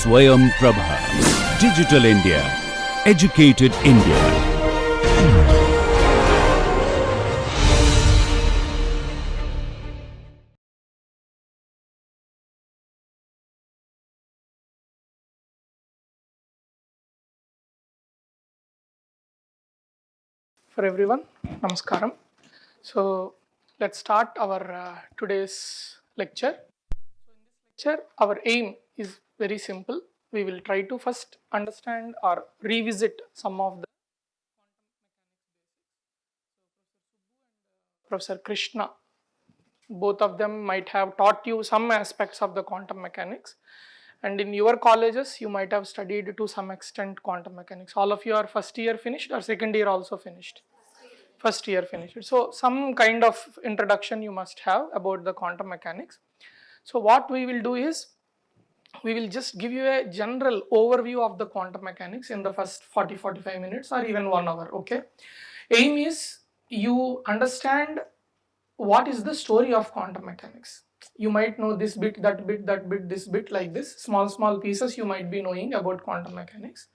Swayam Prabha. Digital India. Educated India. For everyone, namaskaram. So let's start our today's lecture. So in this lecture, our aim is very simple. We will try to first understand or revisit some of the Professor Krishna. Both of them might have taught you some aspects of the quantum mechanics, and in your colleges you might have studied to some extent quantum mechanics. All of you are first year finished or second year also finished? First year finished. So some kind of introduction you must have about the quantum mechanics. So what we will do is, we will just give you a general overview of the quantum mechanics in the first 40-45 minutes or even 1 hour. Okay, aim is you understand what is the story of quantum mechanics. You might know this bit, that bit, that bit, this bit, like this small pieces you might be knowing about quantum mechanics.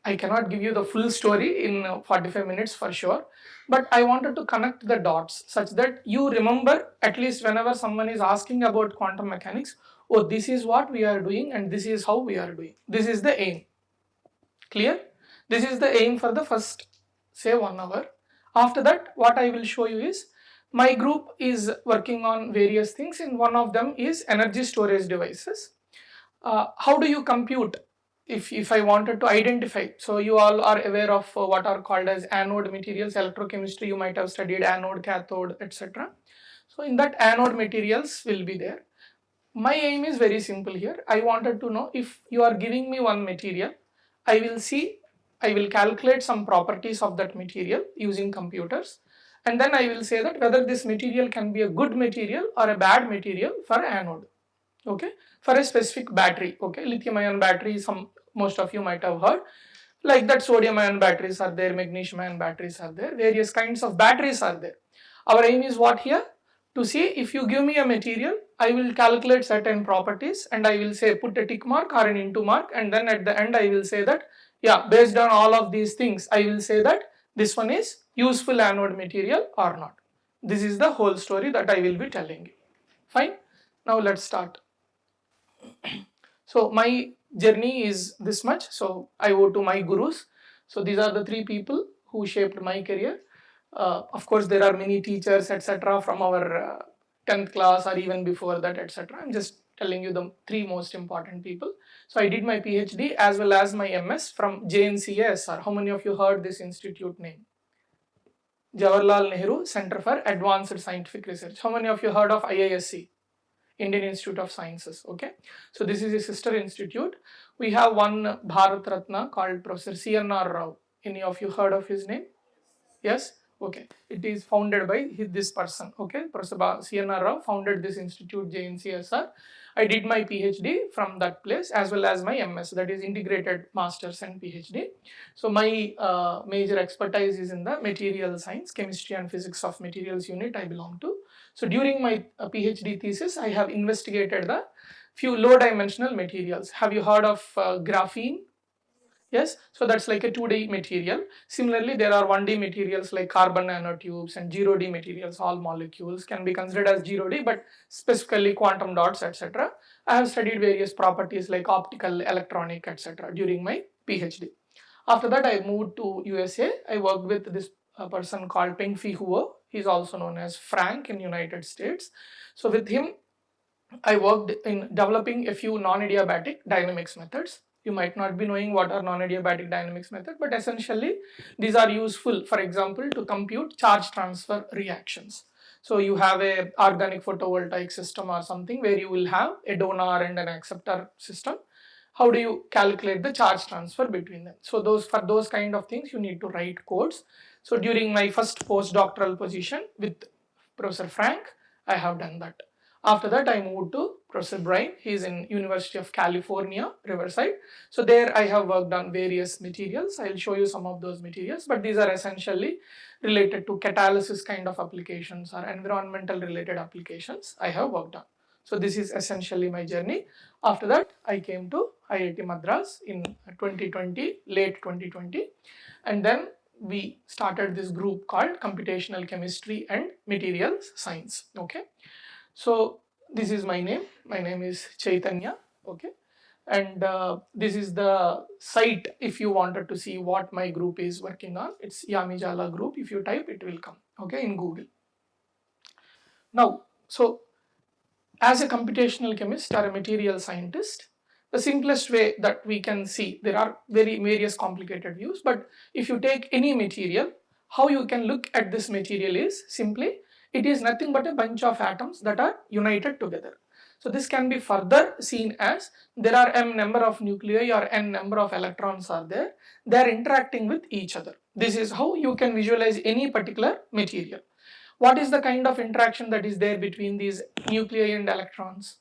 I cannot give you the full story in 45 minutes for sure, but I wanted to connect the dots such that you remember, at least whenever someone is asking about quantum mechanics, oh, this is what we are doing and this is how we are doing. This is the aim. Clear? This is the aim for the first, say, 1 hour. After that, what I will show you is, my group is working on various things, and one of them is energy storage devices. How do you compute? If I wanted to identify, so you all are aware of what are called as anode materials, electrochemistry, you might have studied anode, cathode, etc. So in that, anode materials will be there. My aim is very simple here. I wanted to know, if you are giving me one material, I will calculate some properties of that material using computers, and then I will say that whether this material can be a good material or a bad material for anode. Okay, for a specific battery. Okay, lithium ion battery, most of you might have heard. Like that, sodium ion batteries are there, magnesium ion batteries are there, various kinds of batteries are there. Our aim is what here? To see, if you give me a material, I will calculate certain properties and I will say put a tick mark or an into mark, and then at the end I will say that, yeah, based on all of these things, I will say that this one is useful anode material or not. This is the whole story that I will be telling you. Fine. Now let's start. So my journey is this much. So I owe to my gurus. So these are the three people who shaped my career. Of course, there are many teachers, etc., from our 10th class or even before that, etc. I'm just telling you the three most important people. So I did my PhD as well as my MS from JNCERT. How many of you heard this institute name? Jawaharlal Nehru Center for Advanced Scientific Research. How many of you heard of IISc? Indian Institute of Sciences. Okay, so this is a sister institute. We have one Bharat Ratna called Professor CNR Rao. Any of you heard of his name? Yes. Okay, it is founded by this person. Okay, Professor CNR Rao founded this institute, JNCSR. I did my PhD from that place as well as my MS, that is integrated masters and PhD. So my major expertise is in the material science, chemistry and physics of materials unit I belong to. So during my PhD thesis, I have investigated the few low dimensional materials. Have you heard of graphene? Yes, so that's like a 2D material. Similarly, there are 1D materials like carbon nanotubes, and 0D materials, all molecules can be considered as 0D, but specifically quantum dots, etc. I have studied various properties like optical, electronic, etc. during my PhD. After that, I moved to USA. I worked with this person called Peng-Fei Huo. He's also known as Frank in United States. So with him, I worked in developing a few non-adiabatic dynamics methods. You might not be knowing what are non-adiabatic dynamics method, but essentially these are useful, for example, to compute charge transfer reactions. So you have a organic photovoltaic system or something where you will have a donor and an acceptor system. How do you calculate the charge transfer between them? So for those kind of things you need to write codes. So during my first postdoctoral position with Professor Frank, I have done that. After that, I moved to Professor Brian. He is in University of California, Riverside. So there I have worked on various materials. I'll show you some of those materials, but these are essentially related to catalysis kind of applications or environmental related applications I have worked on. So this is essentially my journey. After that, I came to IIT Madras in 2020, late 2020, and then we started this group called Computational Chemistry and Materials Science. Okay, so this is my name. My name is Chaitanya. Okay, and this is the site if you wanted to see what my group is working on. It's Yamijala group. If you type, it will come. Okay, in Google. Now, so as a computational chemist or a material scientist, the simplest way that we can see, there are various complicated views, but if you take any material, how you can look at this material is simply, it is nothing but a bunch of atoms that are united together. So this can be further seen as there are m number of nuclei or n number of electrons are there, they are interacting with each other. This is how you can visualize any particular material. What is the kind of interaction that is there between these nuclei and electrons?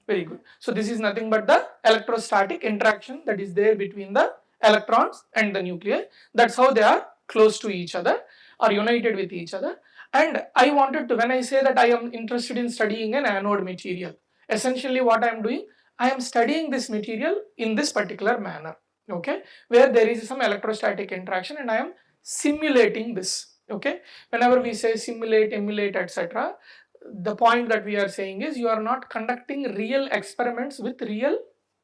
Very good. So this is nothing but the electrostatic interaction that is there between the electrons and the nuclei. That's how they are close to each other or united with each other. And I wanted to, when I say that I am interested in studying an anode material, essentially what I am doing, I am studying this material in this particular manner, okay, where there is some electrostatic interaction and I am simulating this, okay. Whenever we say simulate, emulate, etc., the point that we are saying is you are not conducting real experiments with real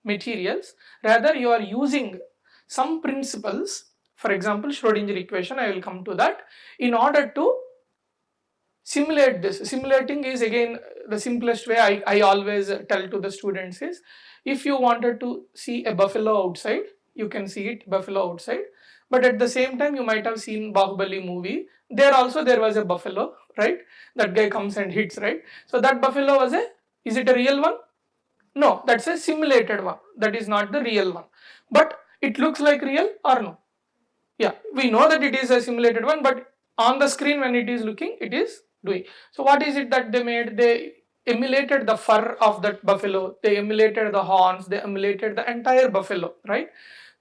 materials, rather you are using some principles, for example Schrodinger equation, I will come to that, in order to simulate this. Simulating is again the simplest way I always tell to the students is, if you wanted to see a buffalo outside, you can see it buffalo outside, but at the same time you might have seen Bahubali movie, there also there was a buffalo, right? That guy comes and hits, right? So that buffalo was is it a real one? No, that's a simulated one, that is not the real one, but it looks like real or no? Yeah, we know that it is a simulated one, but on the screen when it is looking, it is doing. So what is it that they made? They emulated the fur of that buffalo, they emulated the horns, they emulated the entire buffalo, right?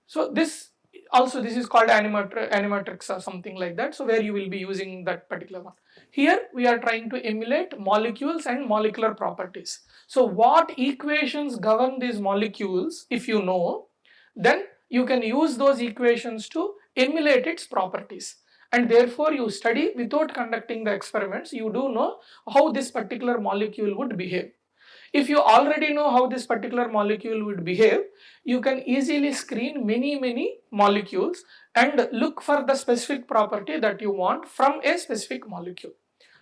So this also, this is called animatrix or something like that, so where you will be using that particular one. Here we are trying to emulate molecules and molecular properties. So what equations govern these molecules, if you know, then you can use those equations to emulate its properties, and therefore you study without conducting the experiments, you do know how this particular molecule would behave. If you already know how this particular molecule would behave, you can easily screen many molecules and look for the specific property that you want from a specific molecule.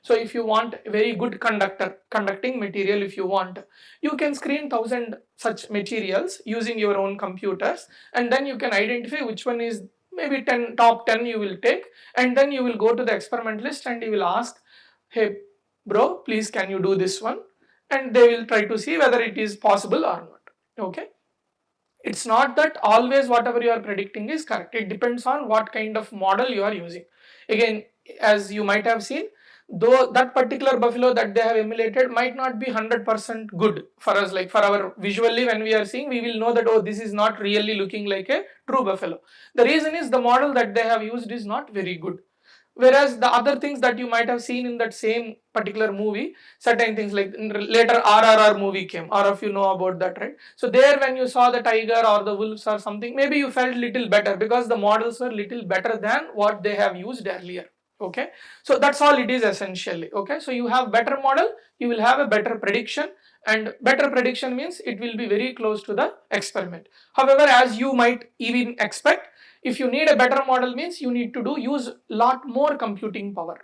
So if you want a very good conducting material, if you want, you can screen 1000 such materials using your own computers, and then you can identify which one is maybe top 10 you will take, and then you will go to the experiment list and you will ask, hey bro, please can you do this one, and they will try to see whether it is possible or not, okay. It's not that always whatever you are predicting is correct, it depends on what kind of model you are using. Again, as you might have seen, though that particular buffalo that they have emulated might not be 100% good for us, like for our visually when we are seeing, we will know that, oh, this is not really looking like a true buffalo. The reason is the model that they have used is not very good. Whereas the other things that you might have seen in that same particular movie, certain things like later RRR movie came, or if you know about that, right? So there when you saw the tiger or the wolves or something, maybe you felt little better because the models were little better than what they have used earlier, okay? So that's all it is essentially, okay? So you have better model, you will have a better prediction, and better prediction means it will be very close to the experiment. However, as you might even expect, if you need a better model means you need to use lot more computing power,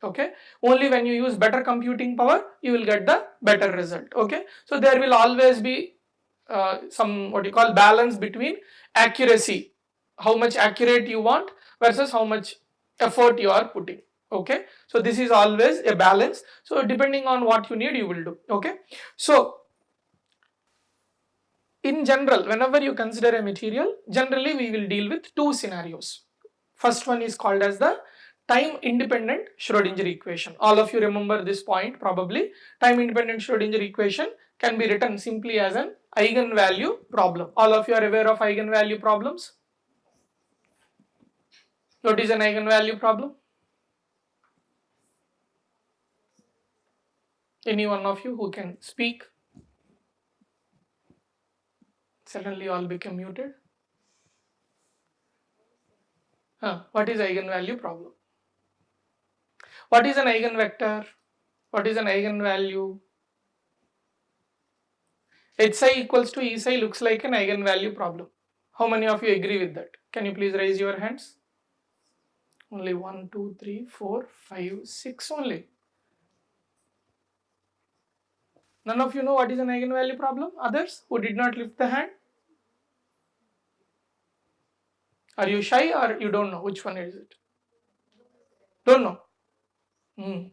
okay. Only when you use better computing power you will get the better result, okay. So there will always be some what you call balance between accuracy, how much accurate you want versus how much effort you are putting, okay. So this is always a balance, so depending on what you need you will do, okay. So in general, whenever you consider a material, generally we will deal with two scenarios. First one is called as the time independent Schrodinger equation. All of you remember this point probably. Time independent Schrodinger equation can be written simply as an eigenvalue problem. All of you are aware of eigenvalue problems? What is an eigenvalue problem? Any one of you who can speak? Suddenly all became muted. What is eigenvalue problem? What is an eigenvector? What is an eigenvalue? Hi equals to E psi looks like an eigenvalue problem. How many of you agree with that? Can you please raise your hands? Only 1, 2, 3, 4, 5, 6 only. None of you know what is an eigenvalue problem? Others who did not lift the hand? Are you shy or you don't know? Which one is it? Don't know.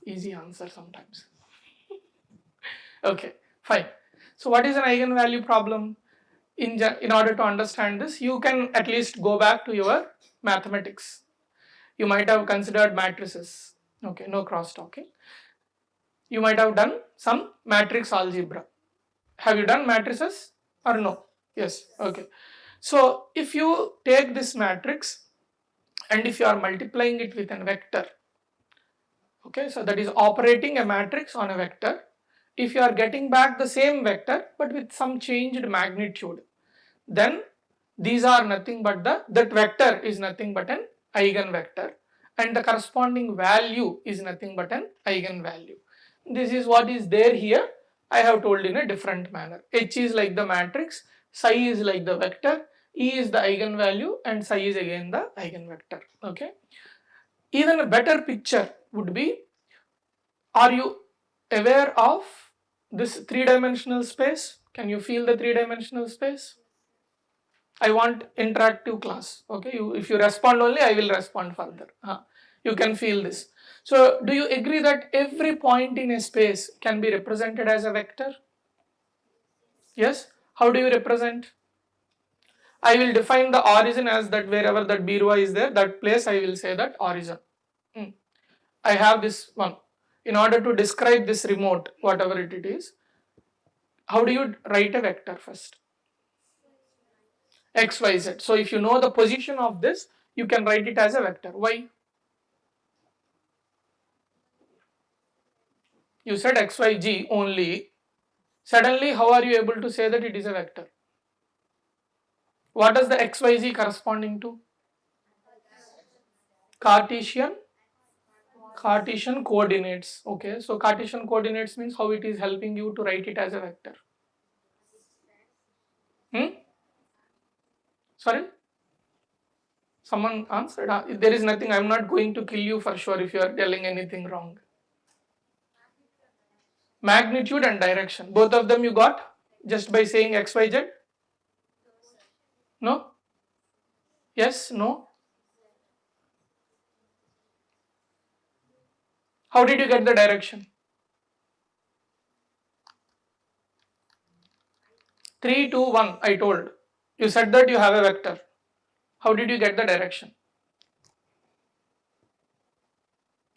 Easy answer sometimes. Okay, fine. So what is an eigenvalue problem? In order to understand this, you can at least go back to your mathematics. You might have considered matrices. Okay, no cross talking. You might have done some matrix algebra. Have you done matrices or no? Yes, okay. So if you take this matrix and if you are multiplying it with a vector, okay, so that is operating a matrix on a vector. If you are getting back the same vector but with some changed magnitude, then these are nothing but that vector is nothing but an eigenvector and the corresponding value is nothing but an eigenvalue. This is what is there here. I have told in a different manner. H is like the matrix, psi is like the vector, E is the eigenvalue and psi is again the eigenvector. Okay. Even a better picture would be, are you aware of this three-dimensional space? Can you feel the three-dimensional space? I want interactive class. Okay, if you respond only, I will respond further. You can feel this. So, do you agree that every point in a space can be represented as a vector? Yes. How do you represent? I will define the origin as that wherever that Birwa is there, that place I will say that origin. I have this one. In order to describe this remote, whatever it is, how do you write a vector first? X, Y, Z. So if you know the position of this, you can write it as a vector. Why? You said X, Y, G only. Suddenly, how are you able to say that it is a vector? What does the X, Y, Z corresponding to? Cartesian coordinates. Okay, so Cartesian coordinates means how it is helping you to write it as a vector. Sorry? Someone answered. There is nothing. I am not going to kill you for sure if you are telling anything wrong. Magnitude and direction. Both of them you got just by saying X, Y, Z? No? Yes? No? How did you get the direction? 3, 2, 1, I told. You said that you have a vector. How did you get the direction?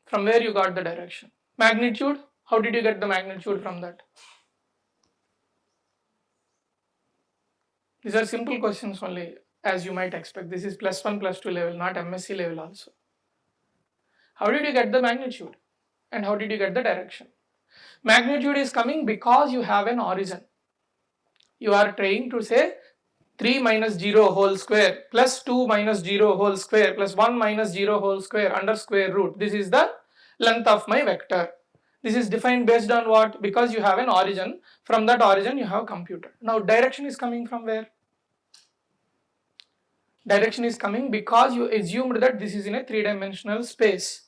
From where you got the direction? Magnitude? How did you get the magnitude from that? These are simple questions only, as you might expect. This is +1, +2 level, not MSc level also. How did you get the magnitude? And how did you get the direction? Magnitude is coming because you have an origin. You are trying to say 3 minus 0 whole square plus 2 minus 0 whole square plus 1 minus 0 whole square under square root. This is the length of my vector. This is defined based on what? Because you have an origin. From that origin you have computed. Now direction is coming from where? Direction is coming because you assumed that this is in a three-dimensional space.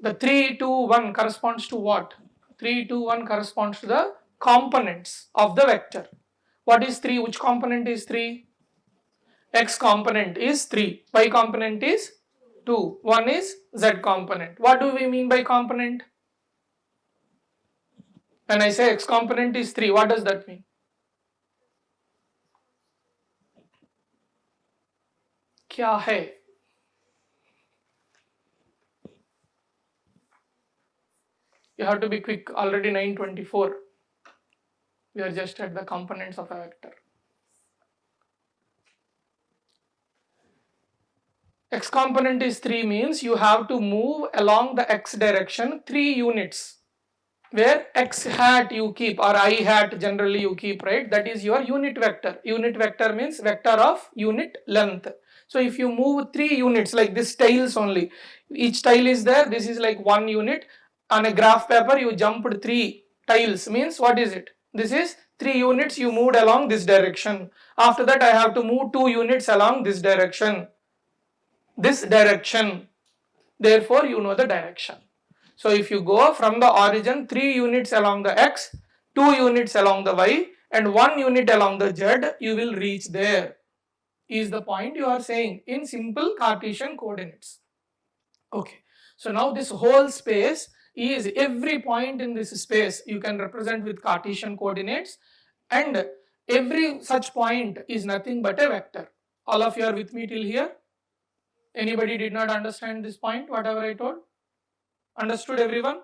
The 3, 2, 1 corresponds to what? 3, 2, 1 corresponds to the components of the vector. What is 3? Which component is 3? X component is 3. Y component is 2. 1 is Z component. What do we mean by component? When I say X component is 3, what does that mean? क्या है? You have to be quick. Already 9:24. We are just at the components of a vector. X component is 3 means you have to move along the X direction 3 units. where x hat you keep or I hat generally you keep, right? That is your unit vector. Unit vector means vector of unit length. So if you move 3 units like this tiles only, each tile is there, this is like 1 unit. On a graph paper you jumped 3 tiles, means what is it? This is 3 units you moved along this direction. After that I have to move 2 units along this direction. Therefore you know the direction. So if you go from the origin 3 units along the x, 2 units along the y and 1 unit along the z, you will reach there, is the point you are saying in simple Cartesian coordinates. Okay, so now this whole space is, every point in this space you can represent with Cartesian coordinates, and every such point is nothing but a vector. All of you are with me till here? Anybody did not understand this point, whatever I told? Understood everyone?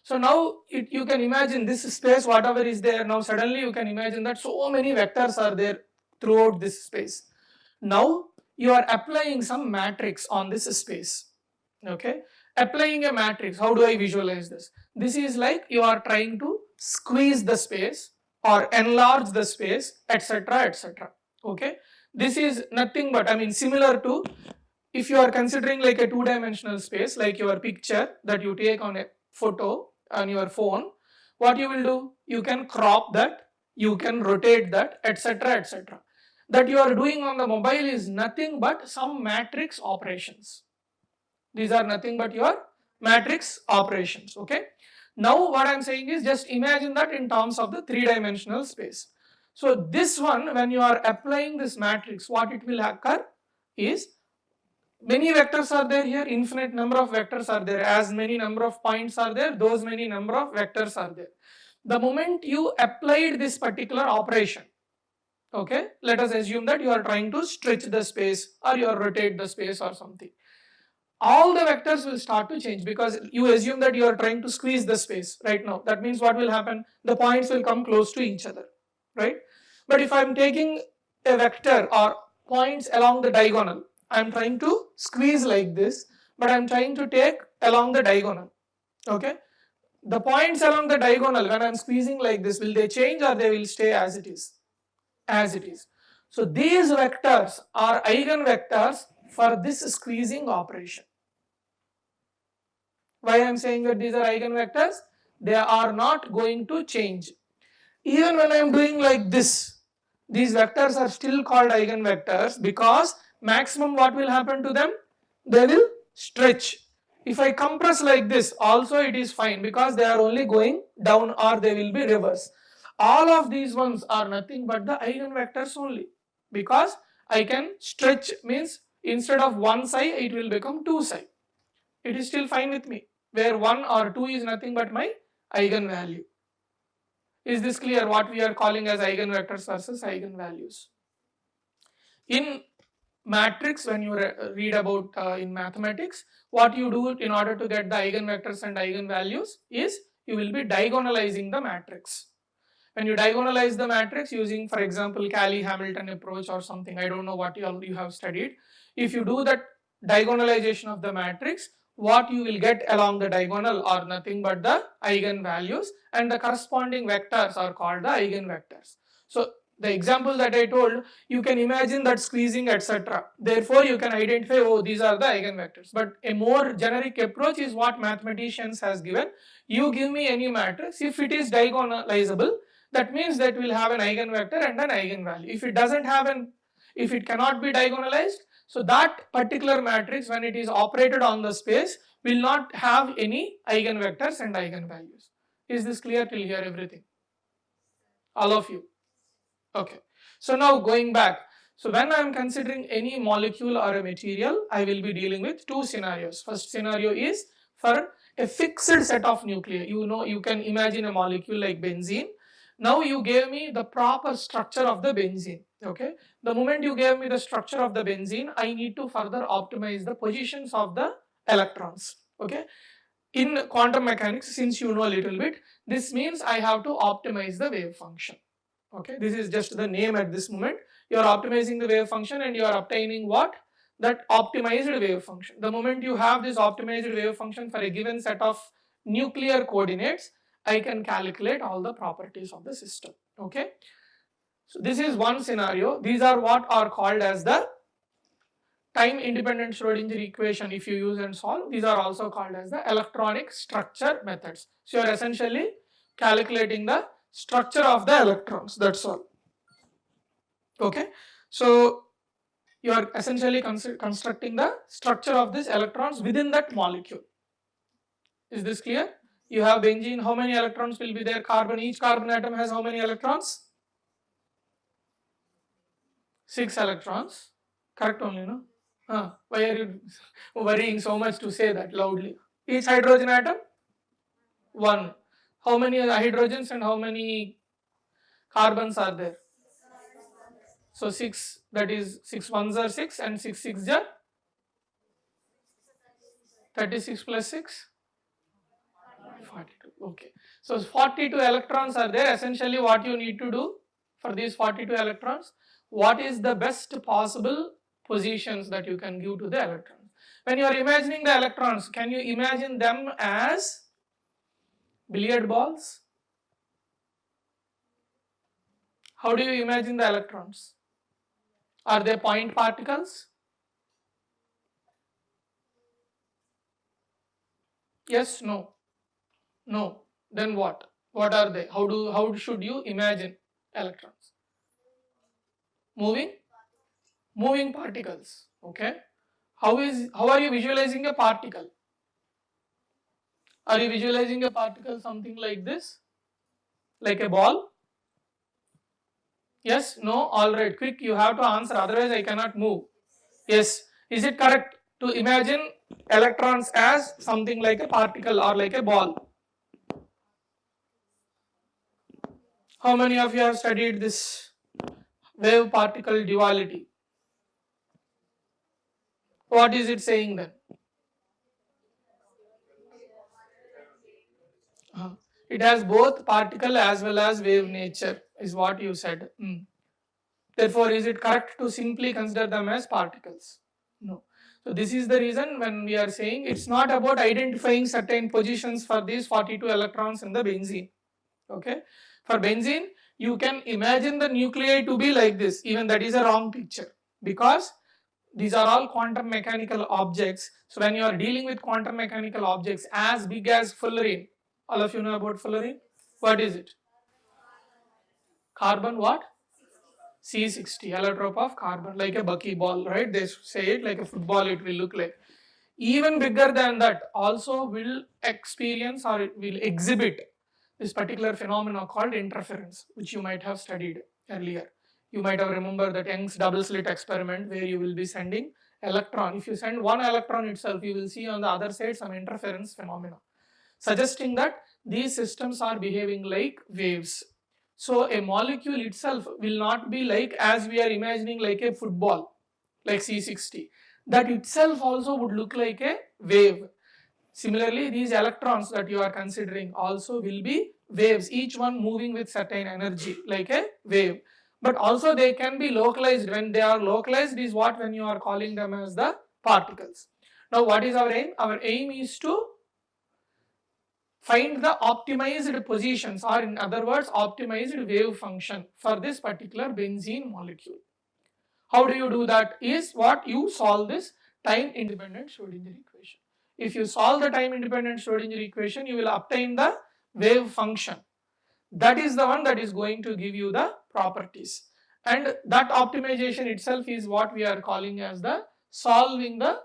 So now you can imagine this space, whatever is there, now suddenly you can imagine that so many vectors are there throughout this space. Now you are applying some matrix on this space. Okay, applying a matrix, how do I visualize this? This is like you are trying to squeeze the space or enlarge the space, etc., etc. Okay, this is nothing but, I mean, similar to, if you are considering like a 2-dimensional space, like your picture that you take on a photo on your phone, what you will do? You can crop that, you can rotate that, etc., etc. That you are doing on the mobile is nothing but some matrix operations. These are nothing but your matrix operations. Okay. Now what I am saying is, just imagine that in terms of the 3-dimensional space. So this one, when you are applying this matrix, what it will occur is, many vectors are there here, infinite number of vectors are there, as many number of points are there, those many number of vectors are there. The moment you applied this particular operation, okay, let us assume that you are trying to stretch the space or you are rotate the space or something, all the vectors will start to change because you assume that you are trying to squeeze the space right now. That means what will happen? The points will come close to each other, right? But if I am taking a vector or points along the diagonal, I am trying to squeeze like this, but I am trying to take along the diagonal. Okay, the points along the diagonal, when I am squeezing like this, will they change or they will stay as it is? As it is. So these vectors are eigenvectors for this squeezing operation. Why I am saying that these are eigenvectors? They are not going to change. Even when I am doing like this, these vectors are still called eigenvectors because maximum what will happen to them? They will stretch. If I compress like this, also it is fine because they are only going down or they will be reverse. All of these ones are nothing but the eigenvectors only, because I can stretch, means instead of one psi it will become 2 psi. It is still fine with me, where 1 or 2 is nothing but my eigenvalue. Is this clear what we are calling as eigenvectors versus eigenvalues? In matrix, when you read about in mathematics, what you do in order to get the eigenvectors and eigenvalues is you will be diagonalizing the matrix. When you diagonalize the matrix using, for example, Cayley-Hamilton approach or something, I don't know what you have studied. If you do that diagonalization of the matrix, what you will get along the diagonal are nothing but the eigenvalues, and the corresponding vectors are called the eigenvectors. So the example that I told, you can imagine that squeezing, etc. Therefore, you can identify, oh, these are the eigenvectors. But a more generic approach is what mathematicians has given. You give me any matrix, if it is diagonalizable, that means that will have an eigenvector and an eigenvalue. If it doesn't have if it cannot be diagonalized, so that particular matrix, when it is operated on the space, will not have any eigenvectors and eigenvalues. Is this clear till here, everything? All of you? Okay. So now going back, so when I am considering any molecule or a material, I will be dealing with 2 scenarios. First scenario is for a fixed set of nuclei. You can imagine a molecule like benzene. Now you gave me the proper structure of the benzene. Okay. The moment you gave me the structure of the benzene, I need to further optimize the positions of the electrons. Okay. In quantum mechanics, since you know a little bit, this means I have to optimize the wave function. Okay, this is just the name at this moment. You are optimizing the wave function and you are obtaining what? That optimized wave function. The moment you have this optimized wave function for a given set of nuclear coordinates, I can calculate all the properties of the system. Okay. So this is one scenario. These are what are called as the time independent Schrodinger equation. If you use and solve, these are also called as the electronic structure methods. So you are essentially calculating the structure of the electrons, that's all. Okay. So you are essentially constructing the structure of these electrons within that molecule. Is this clear? You have benzene, how many electrons will be there? Carbon, each carbon atom has how many electrons? 6 electrons. Correct only, no? Why are you worrying so much to say that loudly? Each hydrogen atom? 1. How many hydrogens and how many carbons are there? So 6, that is 6 ones are 6 and 6 6 are 36 plus 6? 42. Okay. So 42 electrons are there. Essentially what you need to do for these 42 electrons, what is the best possible positions that you can give to the electrons? When you are imagining the electrons, can you imagine them as billiard balls? How do you imagine the electrons? Are they point particles? Yes, no. No. Then what? What are they? How should you imagine electrons? Moving particles. Okay. How are you visualizing a particle? Are you visualizing a particle something like this? Like a ball? Yes? No? Alright, quick, you have to answer, otherwise I cannot move. Yes. Is it correct to imagine electrons as something like a particle or like a ball? How many of you have studied this wave particle duality? What is it saying then? It has both particle as well as wave nature, is what you said. Therefore, is it correct to simply consider them as particles? No. So this is the reason when we are saying it's not about identifying certain positions for these 42 electrons in the benzene. Okay. For benzene, you can imagine the nuclei to be like this. Even that is a wrong picture, because these are all quantum mechanical objects. So when you are dealing with quantum mechanical objects as big as fullerene, all of you know about fullerene? What is it? Carbon what? C60, allotrope of carbon, like a buckyball, right? They say it like a football, it will look like. Even bigger than that, also will experience or it will exhibit this particular phenomena called interference, which you might have studied earlier. You might have remembered that Young's double slit experiment where you will be sending electron. If you send one electron itself, you will see on the other side some interference phenomena, suggesting that these systems are behaving like waves. So a molecule itself will not be like, as we are imagining, like a football, like C60. That itself also would look like a wave. Similarly, these electrons that you are considering also will be waves, each one moving with certain energy, like a wave. But also they can be localized. When they are localized is what when you are calling them as the particles. Now what is our aim? Our aim is to find the optimized positions, or in other words optimized wave function for this particular benzene molecule. How do you do that? Is what you solve this time independent Schrodinger equation. If you solve the time independent Schrodinger equation, you will obtain the wave function. That is the one that is going to give you the properties, and that optimization itself is what we are calling as the solving the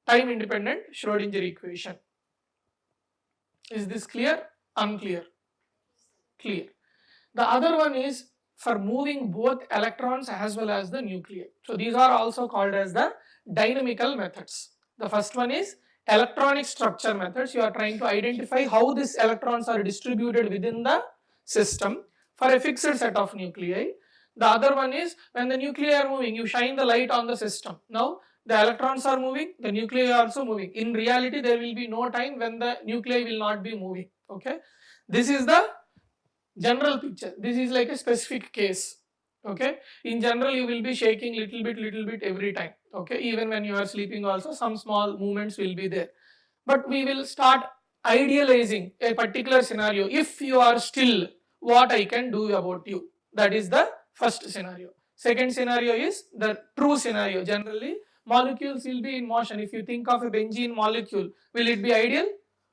time independent Schrodinger equation. Is this clear? Unclear? Clear. The other one is for moving both electrons as well as the nuclei. So these are also called as the dynamical methods. The first one is electronic structure methods. You are trying to identify how these electrons are distributed within the system for a fixed set of nuclei. The other one is when the nuclei are moving, you shine the light on the system. Now the electrons are moving, the nuclei are also moving. In reality, there will be no time when the nuclei will not be moving. Okay, this is the general picture. This is like a specific case. Okay, in general you will be shaking little bit every time. Okay, even when you are sleeping also some small movements will be there. But we will start idealizing a particular scenario. If you are still, what I can do about you? That is the first scenario. Second scenario is the true scenario. Generally, molecules will be in motion. If you think of a benzene molecule, will it be ideal?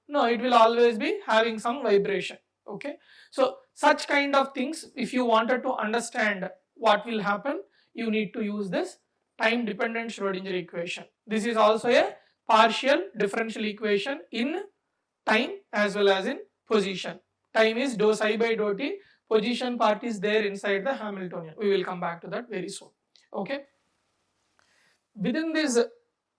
No, it will always be having some vibration. Okay. So, such kind of things, if you wanted to understand what will happen, you need to use this time dependent Schrodinger equation. This is also a partial differential equation in time as well as in position. Time is dou psi by dou t, position part is there inside the Hamiltonian. We will come back to that very soon. Okay. Within this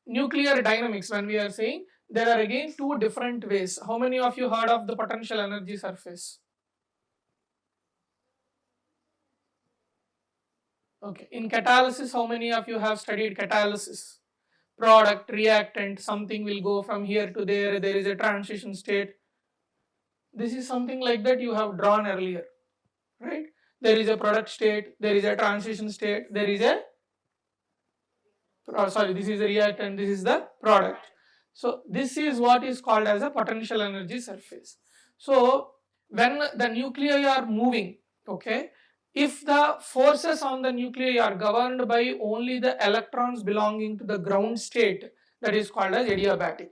nuclear dynamics, when we are saying, there are again two different ways. How many of you heard of the potential energy surface? Okay. In catalysis, how many of you have studied catalysis? Product, reactant, something will go from here to there, there is a transition state. This is something like that you have drawn earlier, right? There is a product state, there is a transition state, there is a, this is a reactant, this is the product. So this is what is called as a potential energy surface. So when the nuclei are moving, okay, if the forces on the nuclei are governed by only the electrons belonging to the ground state, that is called as adiabatic.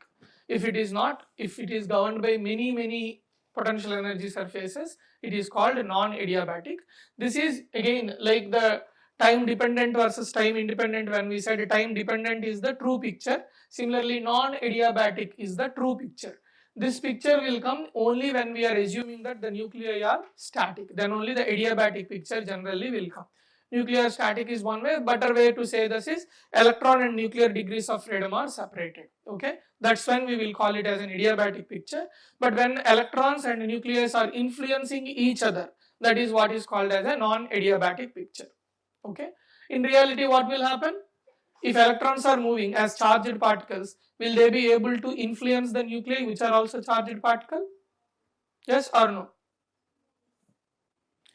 If it is not, if it is governed by many potential energy surfaces, it is called non-adiabatic. This is again like the time dependent versus time independent. When we said time dependent is the true picture, similarly non-adiabatic is the true picture. This picture will come only when we are assuming that the nuclei are static, then only the adiabatic picture generally will come. Nuclear static is one way. Better way to say this is electron and nuclear degrees of freedom are separated. Okay, that's when we will call it as an adiabatic picture. But when electrons and nucleus are influencing each other, that is what is called as a non-adiabatic picture. Okay, in reality what will happen? If electrons are moving as charged particles, will they be able to influence the nuclei which are also charged particle? Yes or no?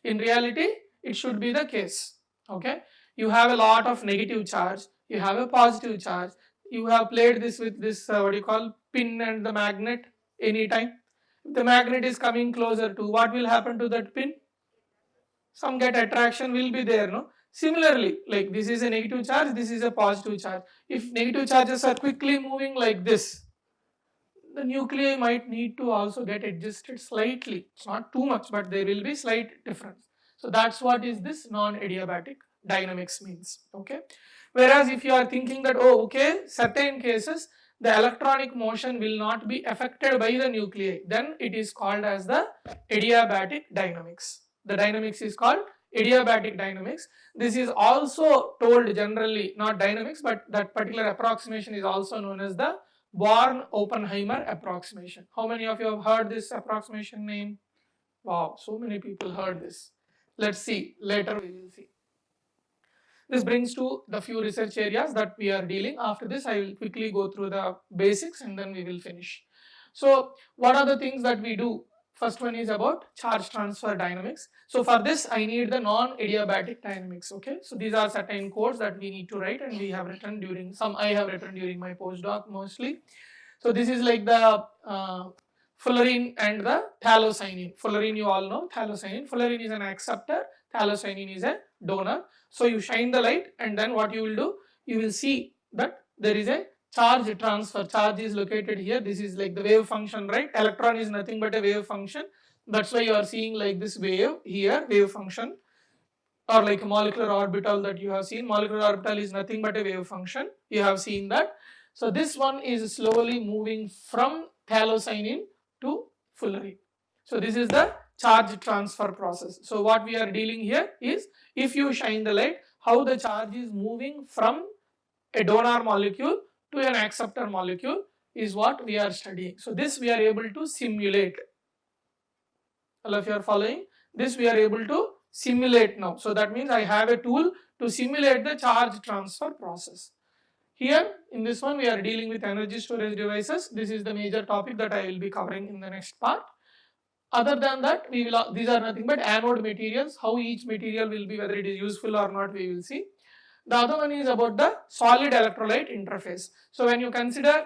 In reality, it should be the case. Okay, you have a lot of negative charge, you have a positive charge, you have played this with this what you call pin and the magnet anytime. If the magnet is coming closer to, what will happen to that pin? Some get attraction will be there, no? Similarly, like this is a negative charge, this is a positive charge. If negative charges are quickly moving like this, the nuclei might need to also get adjusted slightly. It's not too much, but there will be slight difference. So that's what is this non-adiabatic dynamics means. Okay. Whereas if you are thinking that, oh, okay, certain cases the electronic motion will not be affected by the nuclei, then it is called as the adiabatic dynamics. The dynamics is called adiabatic dynamics. This is also told generally, not dynamics, but that particular approximation is also known as the Born-Oppenheimer approximation. How many of you have heard this approximation name? Wow, so many people heard this. Let's see, later we will see. This brings to the few research areas that we are dealing. After this, I will quickly go through the basics and then we will finish. So, what are the things that we do? First one is about charge transfer dynamics. So, for this, I need the non-adiabatic dynamics. Okay, so these are certain codes that we need to write, and we have written during some. I have written during my postdoc mostly. So, this is like the fullerene and the phthalocyanine. Fullerene, you all know. Phthalocyanine. Fullerene is an acceptor. Phthalocyanine is a donor. So you shine the light, and then what you will do? You will see that there is a charge transfer. Charge is located here. This is like the wave function, right? Electron is nothing but a wave function. That's why you are seeing like this wave here, wave function, or like a molecular orbital that you have seen. Molecular orbital is nothing but a wave function. You have seen that. So this one is slowly moving from phthalocyanine to fullerene. So this is the charge transfer process. So what we are dealing here is, if you shine the light, how the charge is moving from a donor molecule to an acceptor molecule is what we are studying. So this we are able to simulate. All of you are following? This we are able to simulate now. So that means I have a tool to simulate the charge transfer process. Here in this one we are dealing with energy storage devices. This is the major topic that I will be covering in the next part. Other than that, we will, these are nothing but anode materials. How each material will be, whether it is useful or not, we will see. The other one is about the solid electrolyte interface. So when you consider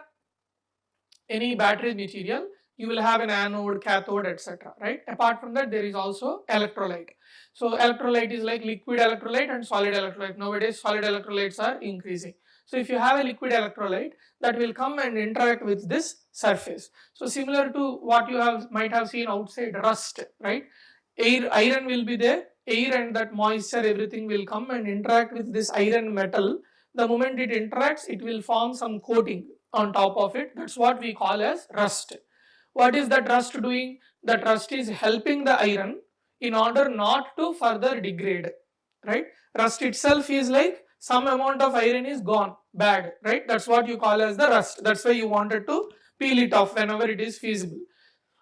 any battery material, you will have an anode, cathode, etc. Right? Apart from that, there is also electrolyte. So electrolyte is like liquid electrolyte and solid electrolyte. Nowadays, solid electrolytes are increasing. So if you have a liquid electrolyte, that will come and interact with this surface. So similar to what you might have seen outside, rust, right? Iron will be there, air and that moisture, everything will come and interact with this iron metal. The moment it interacts, it will form some coating on top of it. That's what we call as rust. What is that rust doing? That rust is helping the iron in order not to further degrade, right? Rust itself is like some amount of iron is gone, bad, right? That's what you call as the rust. That's why you wanted to peel it off whenever it is feasible.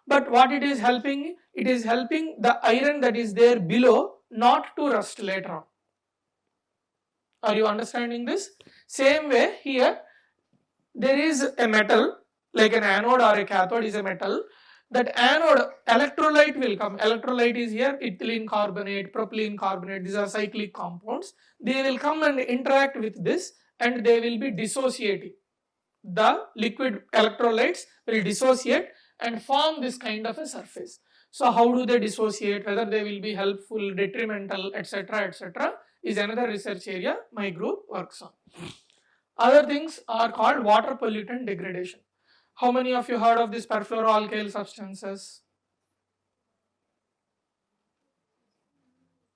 But what it is helping the iron that is there below not to rust later on. Are you understanding this? Same way here, there is a metal like an anode or a cathode is a metal. That anode electrolyte will come. Electrolyte is here, ethylene carbonate, propylene carbonate, these are cyclic compounds. They will come and interact with this and they will be dissociating. The liquid electrolytes will dissociate and form this kind of a surface. So how do they dissociate, whether they will be helpful, detrimental, etc., is another research area my group works on. Other things are called water pollutant degradation. How many of you heard of these perfluoroalkyl substances?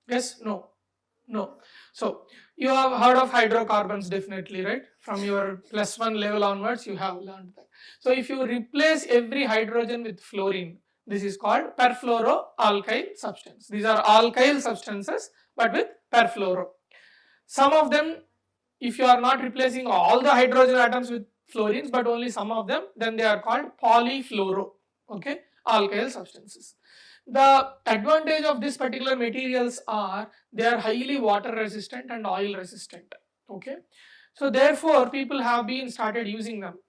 Yes? No? No. So you have heard of hydrocarbons definitely, right? From your +1 level onwards, you have learned that. So if you replace every hydrogen with fluorine, this is called perfluoroalkyl substance. These are alkyl substances, but with perfluoro. Some of them, if you are not replacing all the hydrogen atoms with fluorines, but only some of them, then they are called polyfluoro, okay, alkyl substances. The advantage of this particular materials are they are highly water resistant and oil resistant, okay. So therefore, people have been started using them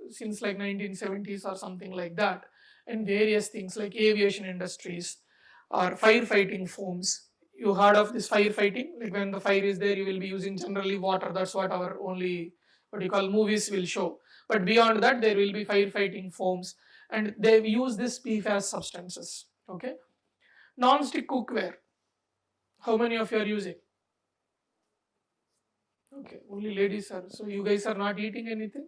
since like 1970s or something like that, and various things like aviation industries or firefighting foams. You heard of this firefighting? Like when the fire is there, you will be using generally water. That's what our only what you call movies will show. But beyond that, there will be firefighting foams, and they use this PFAS substances. Okay, non-stick cookware. How many of you are using? Okay, only ladies are. So you guys are not eating anything,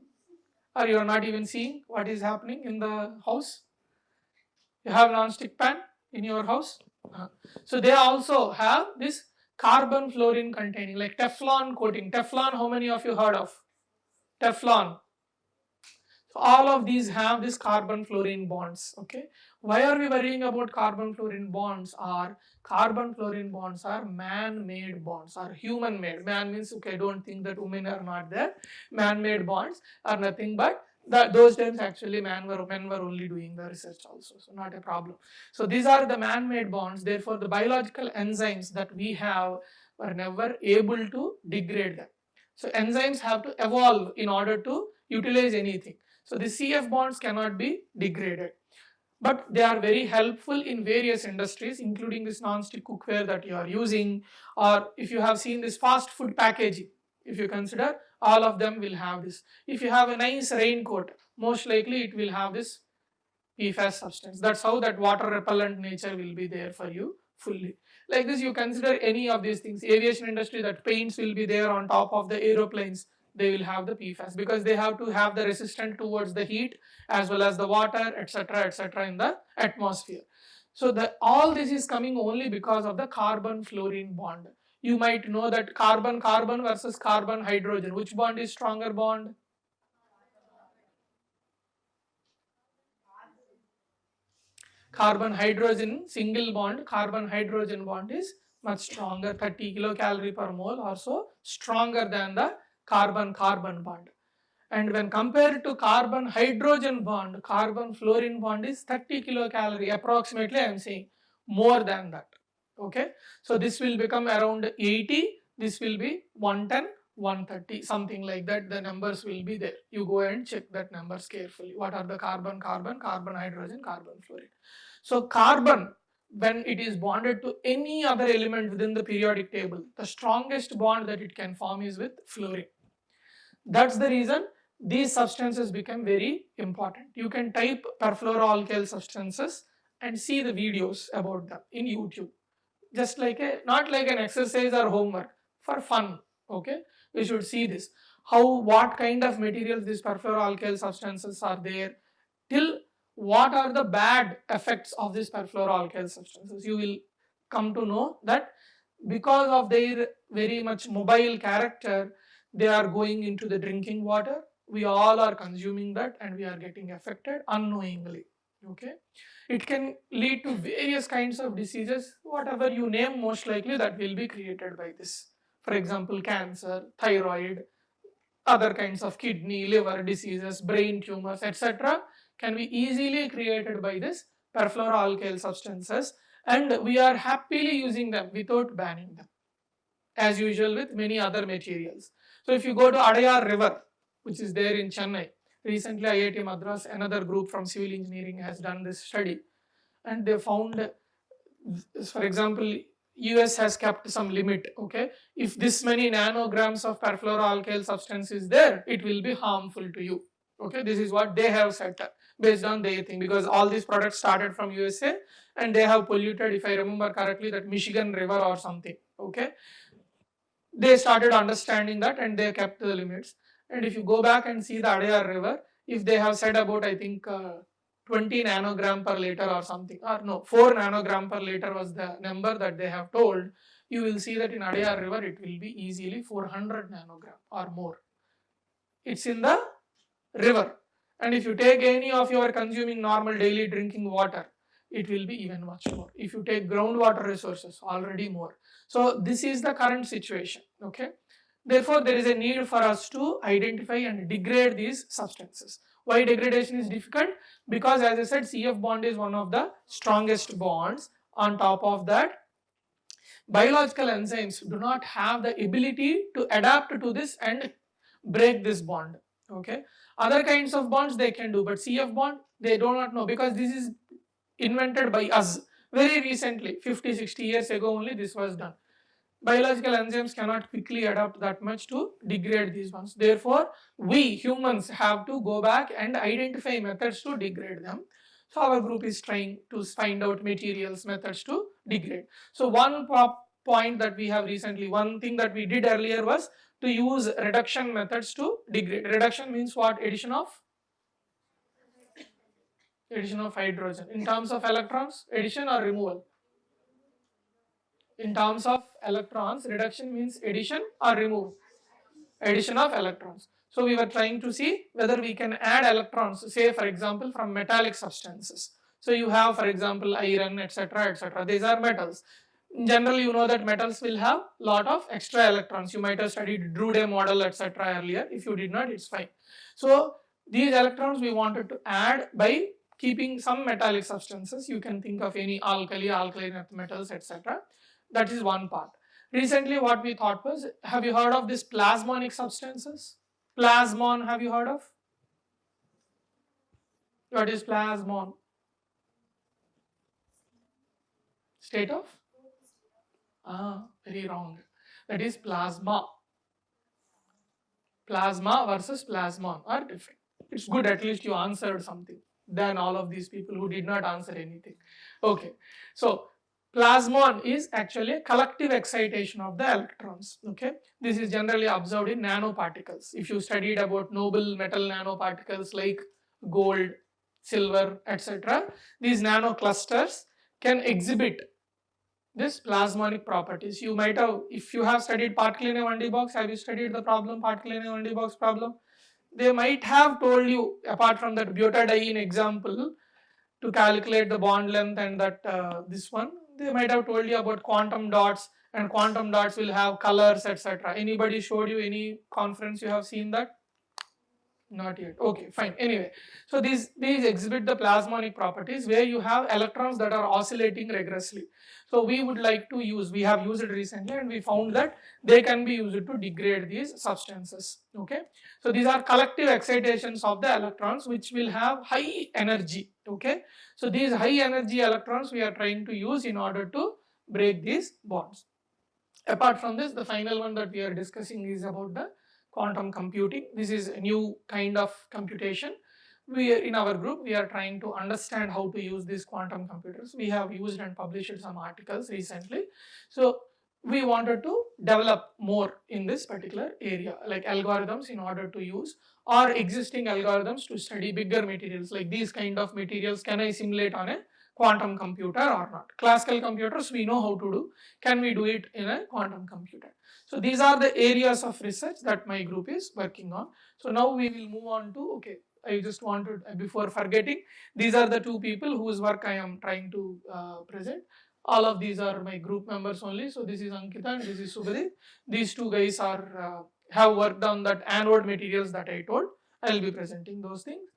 or you are not even seeing what is happening in the house. You have non-stick pan in your house. So they also have this carbon fluorine containing like Teflon coating. Teflon, how many of you heard of? Teflon. So all of these have this carbon fluorine bonds. Okay. Why are we worrying about carbon fluorine bonds? Carbon fluorine bonds are man-made bonds, are human-made. Man means, okay, don't think that women are not there. Man-made bonds are nothing but those times actually men were only doing the research also, so not a problem. So these are the man-made bonds. Therefore, the biological enzymes that we have were never able to degrade them. So enzymes have to evolve in order to utilize anything. So the CF bonds cannot be degraded, but they are very helpful in various industries, including this non-stick cookware that you are using, or if you have seen this fast food packaging, if you consider, all of them will have this. If you have a nice raincoat, most likely it will have this PFAS substance. That's how that water repellent nature will be there for you fully. Like this, you consider any of these things. Aviation industry, that paints will be there on top of the aeroplanes. They will have the PFAS because they have to have the resistance towards the heat as well as the water, etc., in the atmosphere. So all this is coming only because of the carbon fluorine bond. You might know that carbon versus carbon hydrogen. Which bond is stronger bond? Carbon hydrogen single bond, carbon hydrogen bond is much stronger, 30 kilocalorie per mole or so, stronger than the carbon bond. And when compared to carbon hydrogen bond, carbon fluorine bond is 30 kilocalorie approximately. I am saying more than that. Okay, so this will become around 80, this will be 110, 130, something like that. The numbers will be there. You go and check that numbers carefully. What are the carbon hydrogen, carbon fluorine. So carbon, when it is bonded to any other element within the periodic table, the strongest bond that it can form is with fluorine. That's the reason these substances become very important. You can type perfluoroalkyl substances and see the videos about them in YouTube. Just like not like an exercise or homework, for fun. Okay, we should see this. What kind of materials these perfluoroalkyl substances are there, till what are the bad effects of these perfluoroalkyl substances. You will come to know that because of their very much mobile character, they are going into the drinking water. We all are consuming that and we are getting affected unknowingly. Okay, it can lead to various kinds of diseases, whatever you name, most likely that will be created by this. For example, cancer, thyroid, other kinds of kidney, liver diseases, brain tumors, etc. can be easily created by this perfluoroalkyl substances, and we are happily using them without banning them, as usual with many other materials. So if you go to Adayar River, which is there in Chennai, recently IIT Madras, another group from civil engineering has done this study, and they found, for example, US has kept some limit. Okay, if this many nanograms of perfluoroalkyl substance is there, it will be harmful to you. Okay, this is what they have set up based on their thing, because all these products started from USA and they have polluted, if I remember correctly, that Michigan River or something. Okay, they started understanding that and they kept the limits. And if you go back and see the Adayar River, if they have said about, I think, 20 nanogram per liter or something, or no, 4 nanogram per liter was the number that they have told, you will see that in Adayar River it will be easily 400 nanogram or more. It's in the river. And if you take any of your consuming normal daily drinking water, it will be even much more. If you take groundwater resources, already more. So this is the current situation. Okay. Therefore, there is a need for us to identify and degrade these substances. Why degradation is difficult? Because, as I said, CF bond is one of the strongest bonds. On top of that, biological enzymes do not have the ability to adapt to this and break this bond. Okay, other kinds of bonds they can do, but CF bond they do not know, because this is invented by us very recently, 50-60 years ago only this was done. Biological enzymes cannot quickly adapt that much to degrade these ones. Therefore, we humans have to go back and identify methods to degrade them. So our group is trying to find out materials, methods to degrade. So one point that we have recently, one thing that we did earlier was to use reduction methods to degrade. Reduction means what? Addition of hydrogen. In terms of electrons, addition or removal? In terms of electrons, reduction means addition or remove? Addition of electrons. So we were trying to see whether we can add electrons, say for example from metallic substances. So you have, for example, iron, etc., etc. These are metals. Generally, you know that metals will have lot of extra electrons. You might have studied Drude model, etc. earlier. If you did not, it's fine. So these electrons we wanted to add by keeping some metallic substances. You can think of any alkali, alkaline earth metals, etc. That is one part. Recently, what we thought was, have you heard of this plasmonic substances? Plasmon, have you heard of? What is plasmon? State of? Very wrong. That is plasma. Plasma versus plasmon are different. It's good at least you answered something than all of these people who did not answer anything. Okay. So, plasmon is actually a collective excitation of the electrons. Okay, this is generally observed in nanoparticles. If you studied about noble metal nanoparticles like gold, silver, etc., these nanoclusters can exhibit this plasmonic properties. You might have, if you have studied particle in a 1D box, have you studied the problem, particle in a 1D box problem? They might have told you, apart from that butadiene example, to calculate the bond length and that this one, they might have told you about quantum dots, and quantum dots will have colors, etc. Anybody showed you any conference you have seen that? Not yet. Okay, fine. Anyway, so these exhibit the plasmonic properties where you have electrons that are oscillating rigorously. So we would like to use, we have used it recently and we found that they can be used to degrade these substances. Okay, so these are collective excitations of the electrons which will have high energy. Okay, so these high energy electrons we are trying to use in order to break these bonds. Apart from this, the final one that we are discussing is about the quantum computing. This is a new kind of computation. In our group, we are trying to understand how to use these quantum computers. We have used and published some articles recently. So we wanted to develop more in this particular area, like algorithms in order to use, or existing algorithms to study bigger materials, like these kind of materials. Can I simulate on a quantum computer or not? Classical computers we know how to do. Can we do it in a quantum computer? So these are the areas of research that my group is working on. So now we will move on to, okay, I just wanted, before forgetting, these are the two people whose work I am trying to present. All of these are my group members only. So this is Ankita and this is Subhadeep. These two guys are have worked on that anode materials that I told. I will be presenting those things.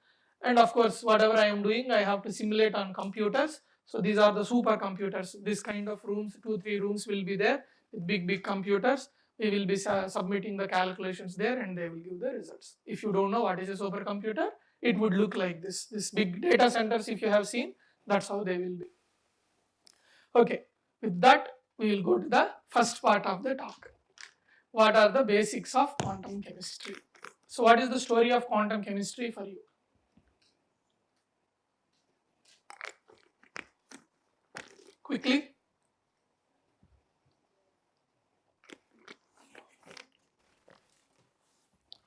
And of course, whatever I am doing, I have to simulate on computers. So these are the supercomputers. This kind of rooms, 2-3 rooms will be there with big computers. We will be submitting the calculations there and they will give the results. If you don't know what is a supercomputer, it would look like this. This big data centers, if you have seen, that's how they will be. Okay, with that, we will go to the first part of the talk. What are the basics of quantum chemistry? So what is the story of quantum chemistry for you? Quickly.